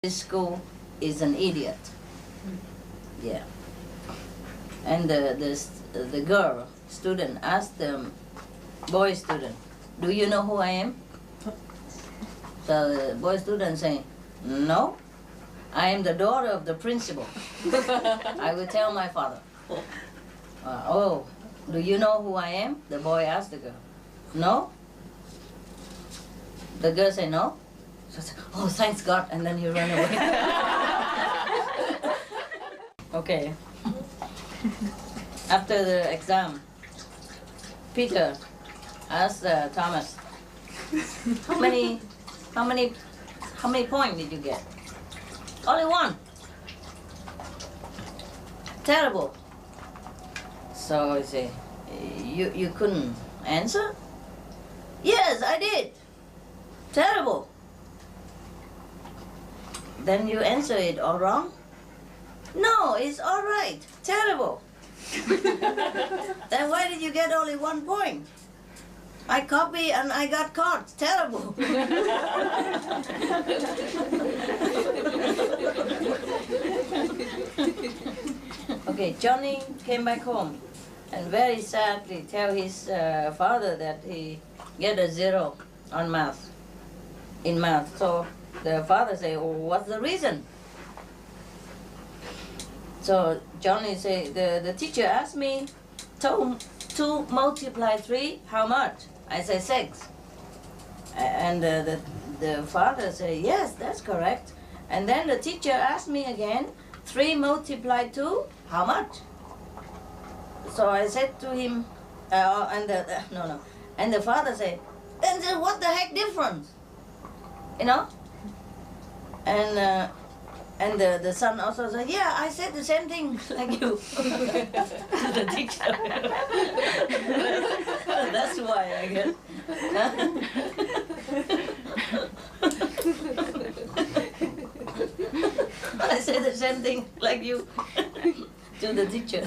This school is an idiot. Yeah. And the girl student asked the boy student, "Do you know who I am?" So the boy student saying, "No, I am the daughter of the principal. I will tell my father." Oh, do you know who I am? The boy asked the girl. No. The girl said no. So I said, "Oh, thanks God," and then he ran away. Okay. After the exam, Peter asked Thomas, how many points did you get?" "Only one." "Terrible." So he said, you couldn't answer?" "Yes, I did. Terrible." "Then you answer it all wrong?" "No, it's all right. Terrible." "Then why did you get only 1 point?" "I copied and I got caught. Terrible." Okay, Johnny came back home and very sadly tell his father that he get a 0 on math, in math. So the father say, "Oh, what's the reason?" So Johnny say, the teacher asked me, 2 multiply 3, how much? I say 6. And the father say, "Yes, that's correct." And then the teacher asked me again, 3 multiply 2, how much? So I said to him, and the father said, "And what the heck difference? You know?" And the son also said, "Yeah, I said the same thing like you." To the teacher. That's why, I guess. I said the same thing like you to the teacher.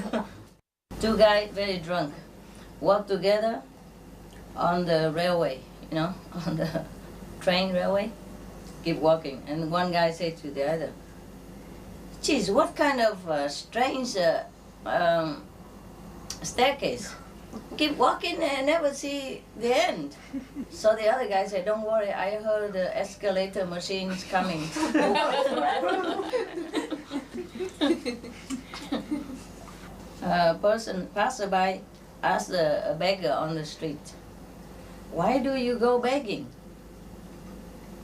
2 guys very drunk walk together on the railway, on the train railway, keep walking. And one guy said to the other, "Geez, what kind of strange staircase. Keep walking and never see the end." So the other guy said, "Don't worry, I heard the escalator machines coming." A passerby asked a beggar on the street, "Why do you go begging?"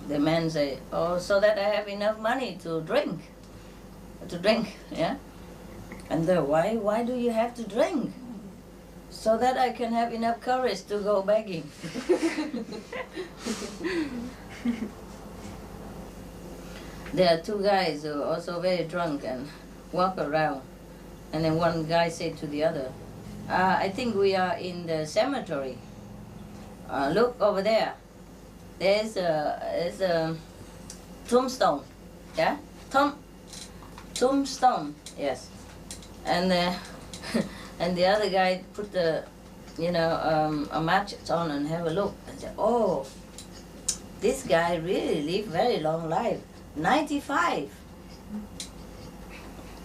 The man said, "Oh, so that I have enough money to drink." Yeah. And why do you have to drink? "So that I can have enough courage to go begging." There are 2 guys who are also very drunk and walk around. And then one guy said to the other, "I think we are in the cemetery. Look over there. There's a tombstone. Yeah? Tombstone, yes." And and the other guy put a match on and have a look and said, "Oh, this guy really lived very long life, 95.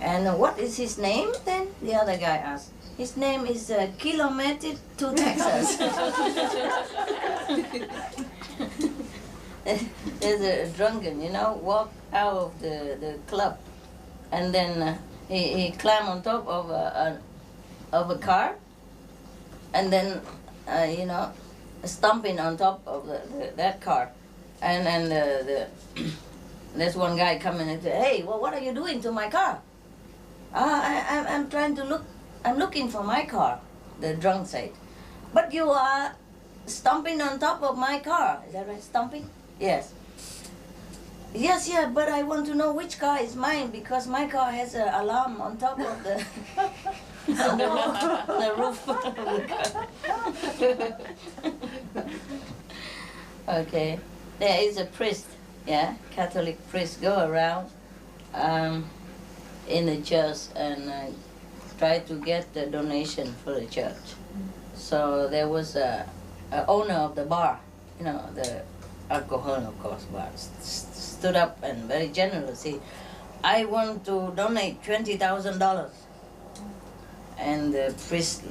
"And what is his name then?" the other guy asked. "His name is Kilometer to Texas." There's a drunken, walk out of the club, and then he climbed on top of a car, and then stomping on top of that car, and then there's one guy coming and say, "Hey, well, what are you doing to my car?" I'm trying to look. I'm looking for my car," the drunk said. "But you are stomping on top of my car. Is that right? Stomping?" "Yes." "Yes, yeah, but I want to know which car is mine because my car has an alarm on top of the the roof of the car." Okay, there is a priest, Catholic priest, go around in the church and try to get the donation for the church. So there was a owner of the bar, the alcohol, of course, bar, stood up and very generous. I want to donate $20,000. And the priest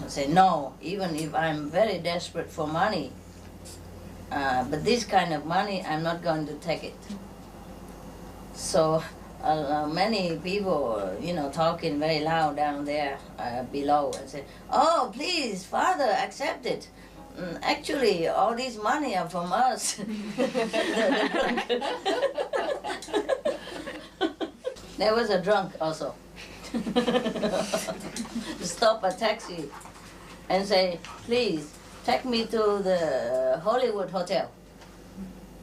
said, no, even if I'm very desperate for money, but this kind of money, I'm not going to take it. So many people, talking very loud down there below and say, oh, please, Father, accept it. Actually, all this money are from us. There was a drunk also. Stop a taxi and say, please, take me to the Hollywood Hotel.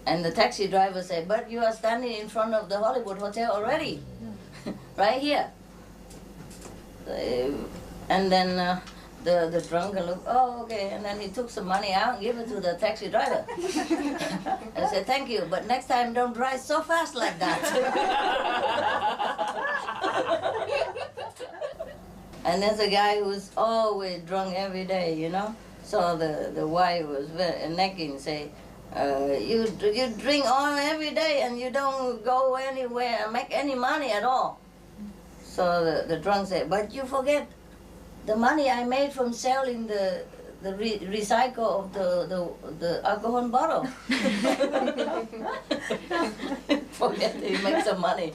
And the taxi driver said, but you are standing in front of the Hollywood Hotel already, right here. And then the drunken looked, oh, okay, and then he took some money out and gave it to the taxi driver. And said, thank you, but next time don't drive so fast like that. And there's a guy who's always drunk every day, So the wife was very nagging, say, you drink all every day and you don't go anywhere and make any money at all. So the drunk said, but you forget the money I made from selling the recycle of the alcohol bottle. Forget he makes some money.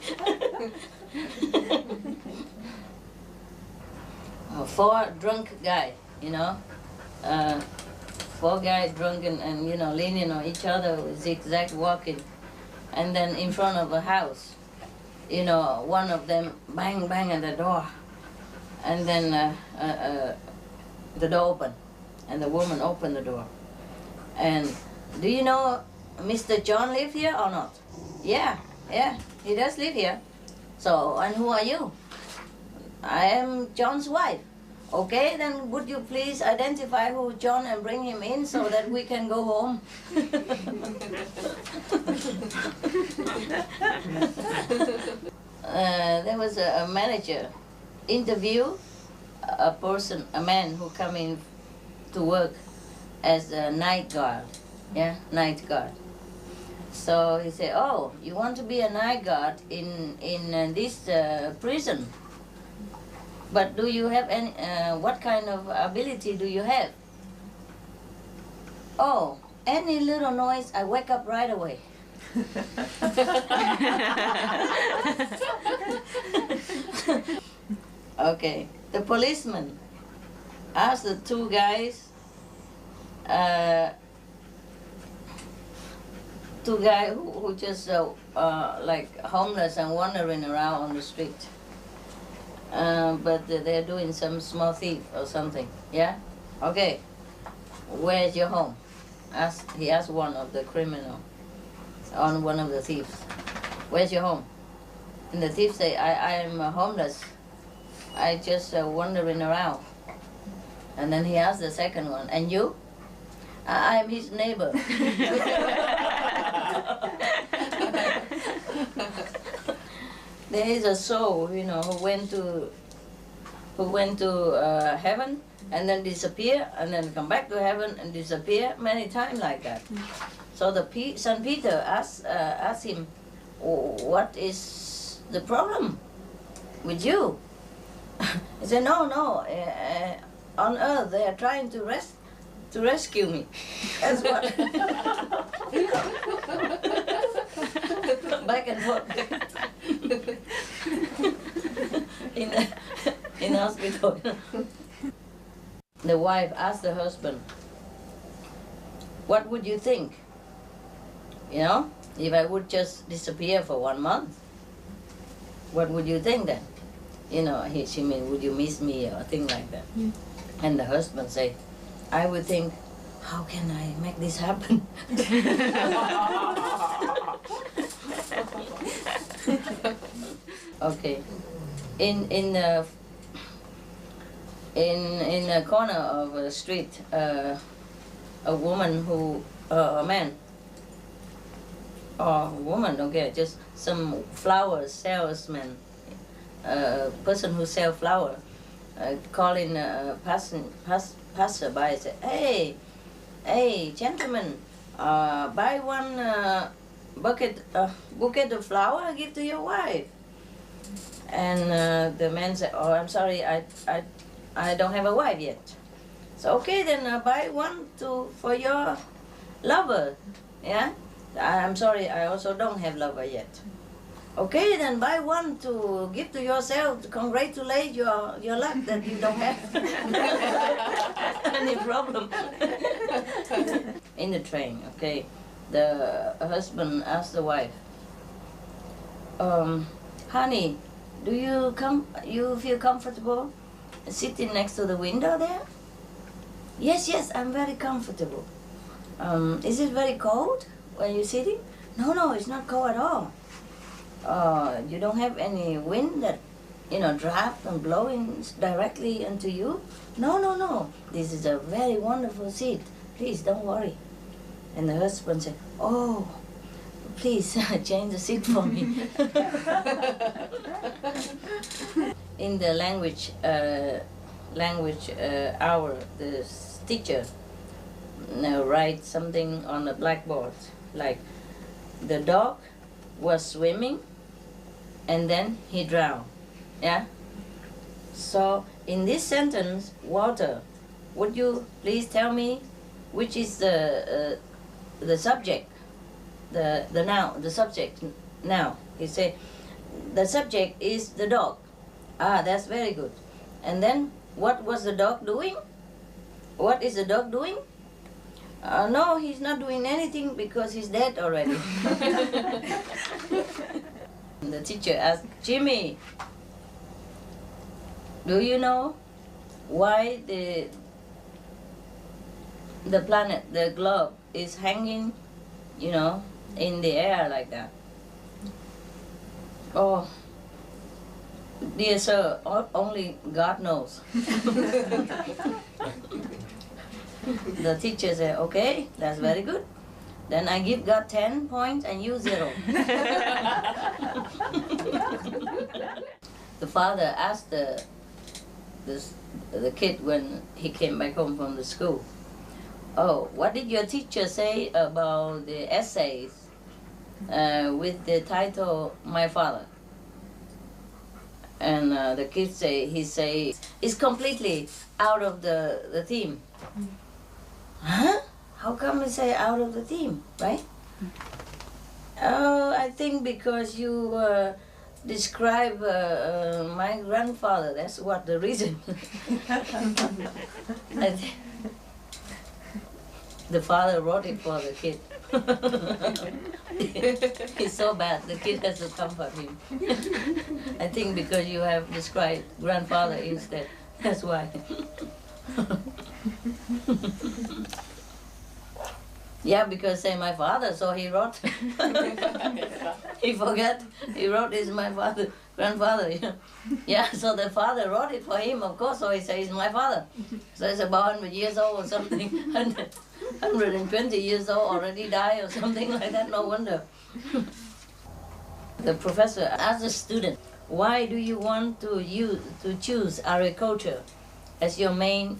Four drunk guy, four guys drunk and leaning on each other, zigzag walking, and then in front of a house, one of them bang at the door, and then the door opened, and the woman opened the door, and do you know Mr. John live here or not? Yeah, he does live here. So, and who are you? I am John's wife. Okay, then would you please identify who John and bring him in so that we can go home? There was a manager interview a man who come in to work as a night guard. Yeah, night guard. So he said, oh, you want to be a night guard in this prison? But do you have any, what kind of ability do you have? Oh, any little noise, I wake up right away. Okay, the policeman asked the two guys, who just like homeless and wandering around on the street. But they're doing some small thief or something, yeah? Okay, where's your home? He asked one of the criminal, one of the thieves, where's your home? And the thief say, I am homeless. I just wandering around. And then he asked the second one, and you? I am his neighbor. There is a soul, who went to heaven and then disappear and then come back to heaven and disappear many times like that. So the St. Peter asked him, what is the problem with you? He said, no, on earth they are trying to rescue me. That's what. Back and forth. in hospital. The wife asked the husband, what would you think? If I would just disappear for 1 month, what would you think then? She mean, would you miss me or thing like that? Mm. And the husband said, I would think, how can I make this happen? Okay, in the corner of a street, a woman a man, or a woman, okay, just some flower salesman, person who sell flower, calling passerby, say, hey, gentlemen, buy bouquet of flower give to your wife. And the man said, oh, I'm sorry, I don't have a wife yet. So okay, then buy one for your lover. Yeah, I'm sorry, I also don't have lover yet. Okay, then buy one to give to yourself to congratulate your luck that you don't have any problem. In the train, okay, the husband asked the wife, honey, do you feel comfortable sitting next to the window there? Yes, I'm very comfortable. Is it very cold when you're sitting? No, it's not cold at all. You don't have any wind that, draft and blowing directly into you? No. This is a very wonderful seat. Please, don't worry. And the husband said, oh, please change the seat for me. In the language hour, the teacher writes something on the blackboard, like the dog was swimming and then he drowned. Yeah? So in this sentence, water, would you please tell me which is the subject, the noun, the subject now? He say, the subject is the dog. Ah, that's very good. And then what was the dog doing? What is the dog doing? No, he's not doing anything because he's dead already. The teacher asked, Jimmy, do you know why the planet, the globe, is hanging, in the air like that? Oh, dear sir, only God knows. The teacher said, okay, that's very good. Then I give God 10 points and you 0. The father asked the kid when he came back home from the school, oh, what did your teacher say about the essays with the title, My Father? And the kid he say, it's completely out of the theme. Huh? How come you say out of the theme, right? Oh, I think because you describe my grandfather. That's what the reason. The father wrote it for the kid. It's so bad, the kid has to comfort him. I think because you have described grandfather instead. That's why. Yeah, because say my father, so he wrote. He forgot. He wrote is my father, grandfather. Yeah, so the father wrote it for him, of course. So he says my father. So it's about 100 years old or something. 120 years old, already died or something like that. No wonder. The professor asked the student, "Why do you want to choose agriculture as your main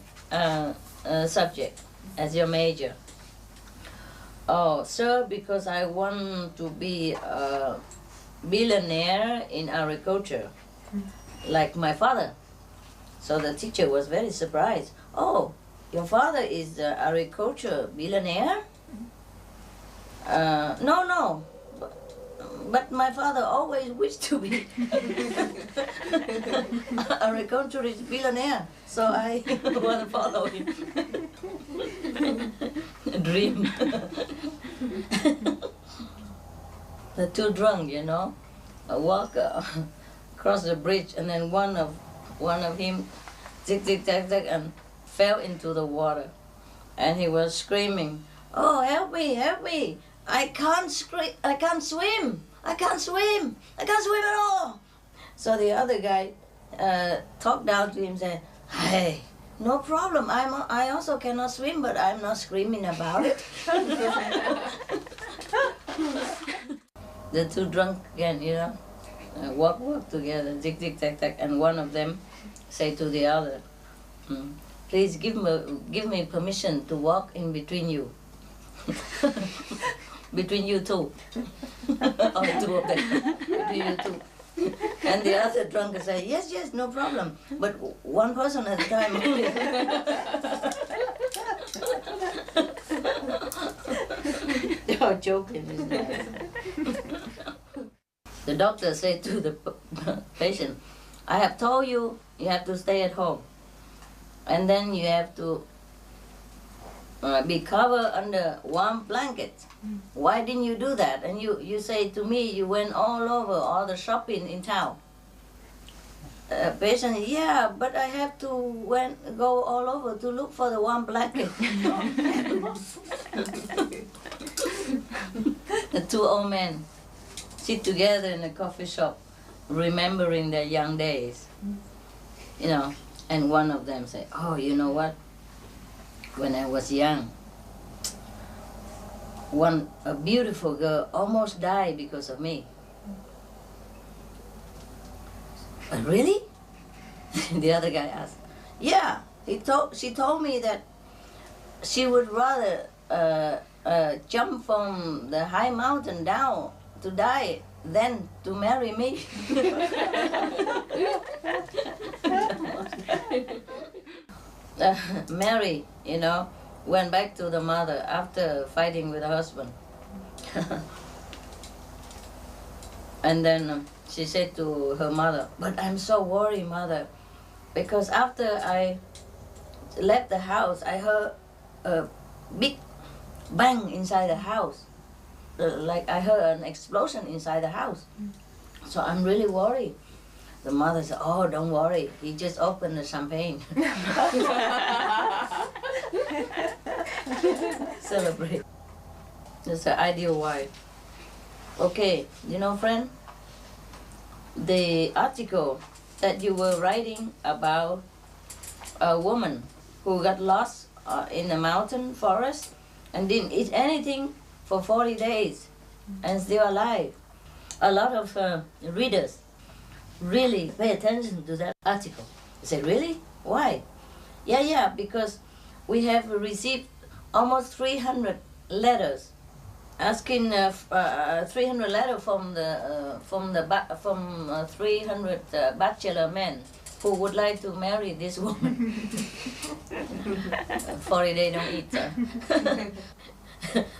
subject, as your major?" "Oh, sir, because I want to be a billionaire in agriculture, like my father." So the teacher was very surprised. "Oh, your father is the agriculture billionaire?" No. But my father always wished to be agriculturist billionaire, so I want to follow him. Dream. The two drunk, walk across the bridge, and then one of him zig zig zag zag and fell into the water, and he was screaming, "Oh, help me! I can't swim! I can't swim at all!" So the other guy talked down to him and said, "Hey, no problem. I also cannot swim, but I'm not screaming about it." The two drunk again, walk together, zig zig zag zag, and one of them say to the other, "Please give me permission to walk in between you." between you two. Or two of them, between you two. And the other drunk say, yes, yes, no problem, but one person at a time only. You're joking, isn't it? The doctor said to the patient, I have told you, you have to stay at home. And then you have to be covered under warm blanket. Why didn't you do that? And you say to me, you went all over, all the shopping in town. Patient, yeah, but I have to go all over to look for the warm blanket. The two old men sit together in a coffee shop, remembering their young days. You know, and one of them say, oh, you know what? When I was young, a beautiful girl almost died because of me. Really? The other guy asked. Yeah, she told me that she would rather jump from the high mountain down to die than to marry me. Mary, you know, went back to the mother after fighting with her husband. And then she said to her mother, but I'm so worried, mother, because after I left the house, I heard a big bang inside the house. Like I heard an explosion inside the house. So I'm really worried. The mother said, oh, don't worry. He just opened the champagne. Celebrate. That's the ideal wife. Okay, you know, friend, the article that you were writing about a woman who got lost in the mountain forest and didn't eat anything for 40 days and still alive. A lot of readers really pay attention to that article. They say, really? Why? Yeah, because we have received almost 300 letters asking 300 letters from 300 bachelor men who would like to marry this woman. 40 days don't eat.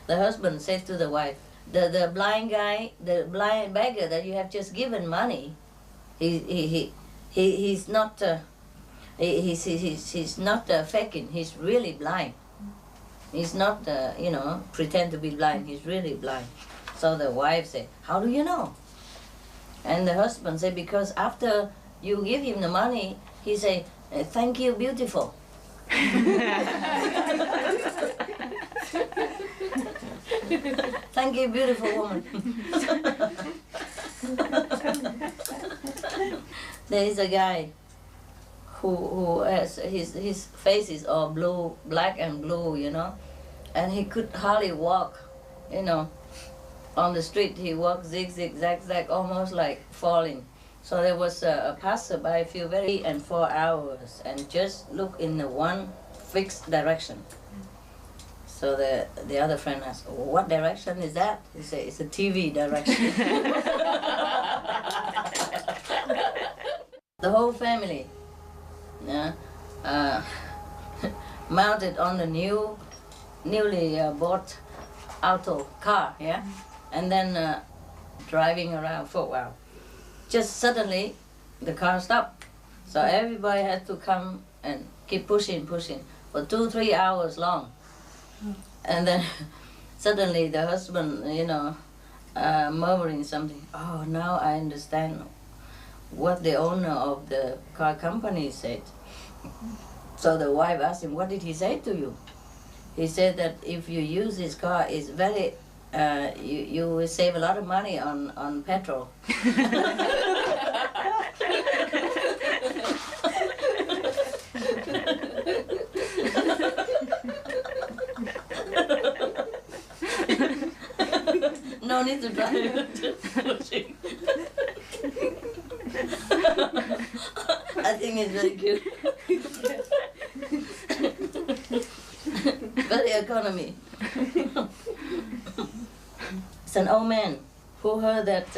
The husband said to the wife, the blind guy, the blind beggar that you have just given money, he's not he's not faking. He's really blind. He's not pretend to be blind. He's really blind. So the wife said, how do you know? And the husband said, because after you give him the money, he say, thank you, beautiful. Thank you, beautiful woman. There is a guy who has his face is all blue, black and blue, you know, and he could hardly walk, you know. On the street he walked zig, zag, almost like falling. So there was a passerby feel very 4 hours and just look in the one fixed direction. So the other friend asked, what direction is that? He said, it's a TV direction. The whole family mounted on the newly bought auto car, yeah, and then driving around for a while. Just suddenly the car stopped. So everybody had to come and keep pushing for 2-3 hours long. And then suddenly the husband, you know, murmuring something. Oh, now I understand what the owner of the car company said. So the wife asked him, what did he say to you? He said that if you use this car, it's very, you will save a lot of money on petrol. No need to drive. I think it's very cute. Very economy. It's an old man who heard that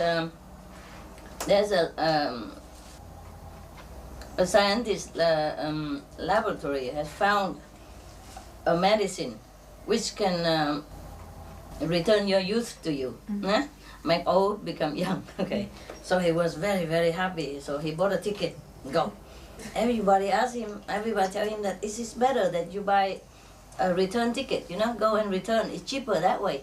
there's a scientist laboratory has found a medicine which can return your youth to you, make old become young. Okay, so he was very, very happy. So he bought a ticket, go. Everybody asked him, everybody tell him that it is better that you buy a return ticket, you know, go and return. It's cheaper that way.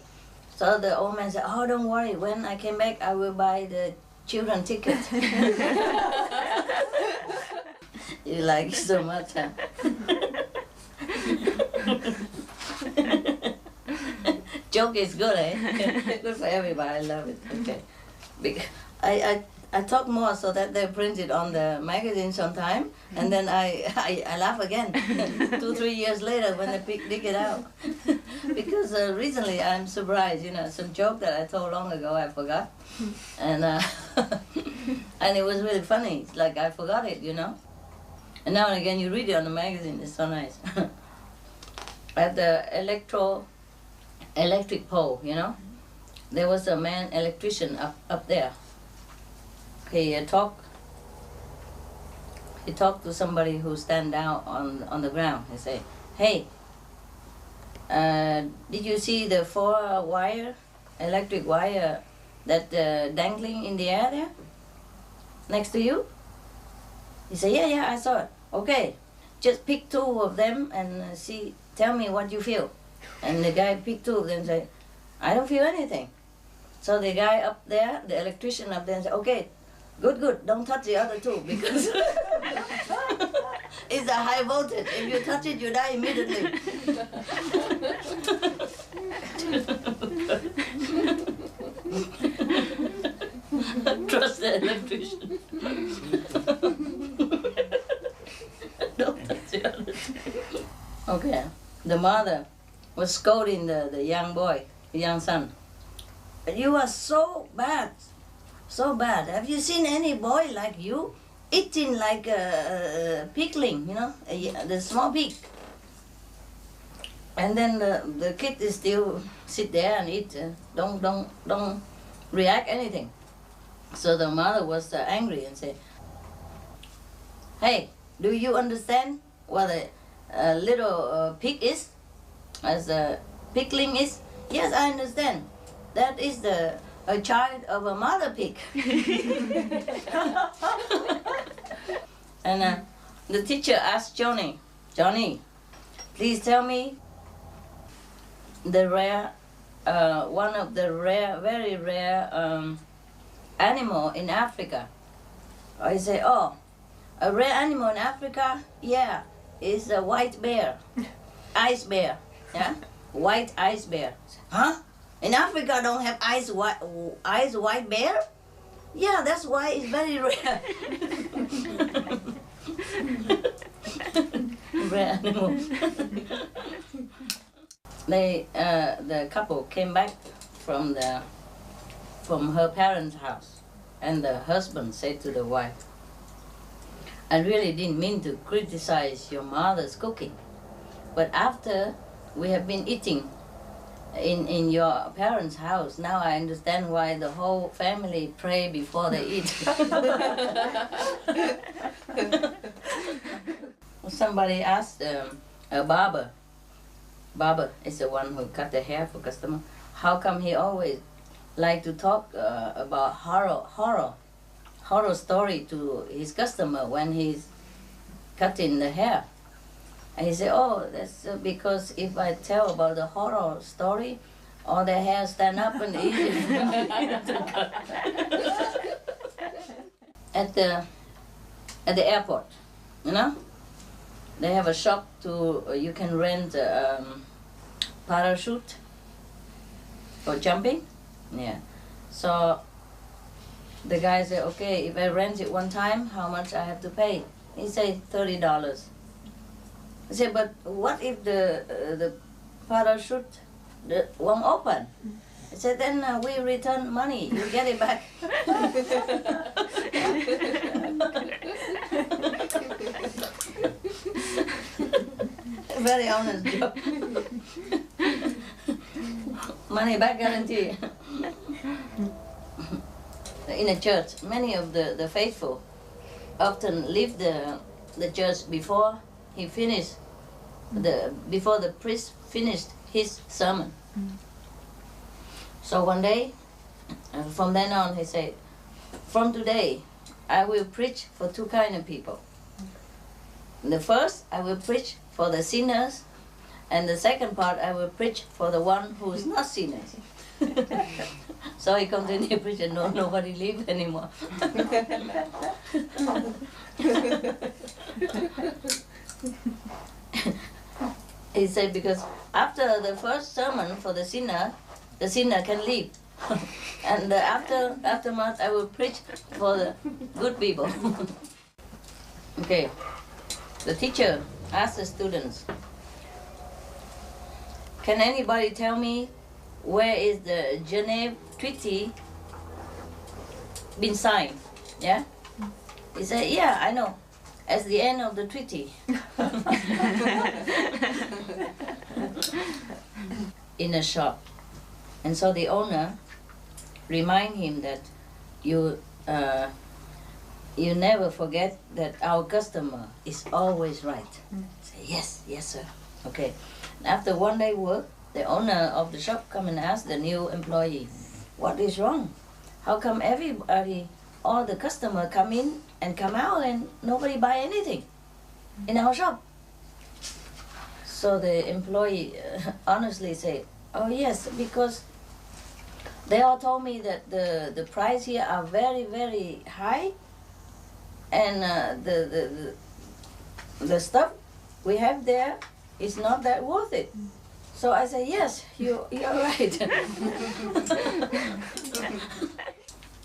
So the old man said, oh, don't worry, when I came back, I will buy the children ticket. You like it so much, huh? Joke is good, eh? Good for everybody, I love it. Okay. I talk more so that they print it on the magazine sometime, and then I laugh again 2-3 years later when they dig it out. Because recently I'm surprised, you know, some joke that I told long ago I forgot, and and it was really funny. It's like I forgot it, you know. And now and again you read it on the magazine. It's so nice. At the electric pole, you know, there was a man electrician up there. He talked to somebody who stand down on the ground. He say, hey, did you see the 4-wire electric wire that dangling in the air there next to you? He said, yeah, I saw it. Okay, just pick 2 of them and tell me what you feel. And the guy picked 2 of them and said, I don't feel anything. So the guy up there, the electrician up there, said, okay, good, don't touch the other 2 because it's a high voltage. If you touch it, you die immediately. Trust the electrician. Don't touch the other 2. Okay, the mother was scolding the young boy, the young son. You are so bad. So bad. Have you seen any boy like you eating like a pigling, you know, the small pig? And then the kid is still sit there and eat. Don't react anything. So the mother was angry and said, hey, do you understand what a little pig is? As a pigling is? Yes, I understand. That is a child of a mother pig. And the teacher asked Johnny, please tell me the one of the very rare animal in Africa. I say, oh, a rare animal in Africa? Yeah, is a white bear, ice bear, yeah, white ice bear. Huh? In Africa don't have white bear? Yeah, that's why it's very rare. Rare animal. The couple came back from her parents' house, and the husband said to the wife, I really didn't mean to criticize your mother's cooking, but after we have been eating in your parents' house, now I understand why the whole family pray before they eat. Somebody asked a barber is the one who cut the hair for customer, how come he always like to talk about horror story to his customer when he's cutting the hair? And he said, oh, that's because if I tell about the horror story, all the hair stand up and easy to cut. At the airport, you know, they have a shop you can rent a parachute for jumping. Yeah. So the guy said, okay, if I rent it one time, how much I have to pay? He said $30. I said, but what if the parachute won't open? I said, then we return money, you get it back. Very honest joke. Money back guarantee. in a church, many of the faithful often leave the church before he finished before the priest finished his sermon. So one day, from then on, he said, from today, I will preach for two kind of people. The first, I will preach for the sinners, and the second part, I will preach for the one who is not sinners. So he continued preaching, nobody lived anymore. He said, because after the first sermon for the sinner can leave. And aftermath, I will preach for the good people. Okay, the teacher asked the students, can anybody tell me where is the Geneva Treaty been signed? Yeah? He said, yeah, I know. At the end of the treaty. In a shop. And so the owner remind him that you never forget that our customer is always right. Say, yes sir. Okay. After one day work, the owner of the shop come and ask the new employee, what is wrong? How come everybody, all the customer come in and come out and nobody buy anything in our shop? So the employee honestly said, oh yes, because they all told me that the price here are very, very high, and the stuff we have there is not that worth it. So I said, yes, you're right.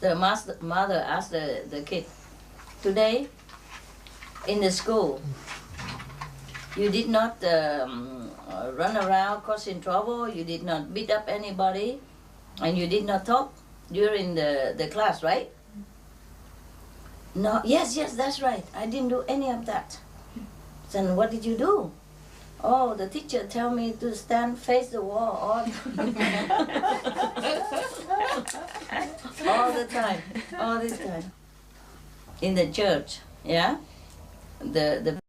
The mother asked the kid, today in the school, you did not run around causing trouble, you did not beat up anybody, and you did not talk during the class, right? No, yes, that's right. I didn't do any of that. Then what did you do? Oh, the teacher tell me to stand face the wall all the time. In the church, yeah? The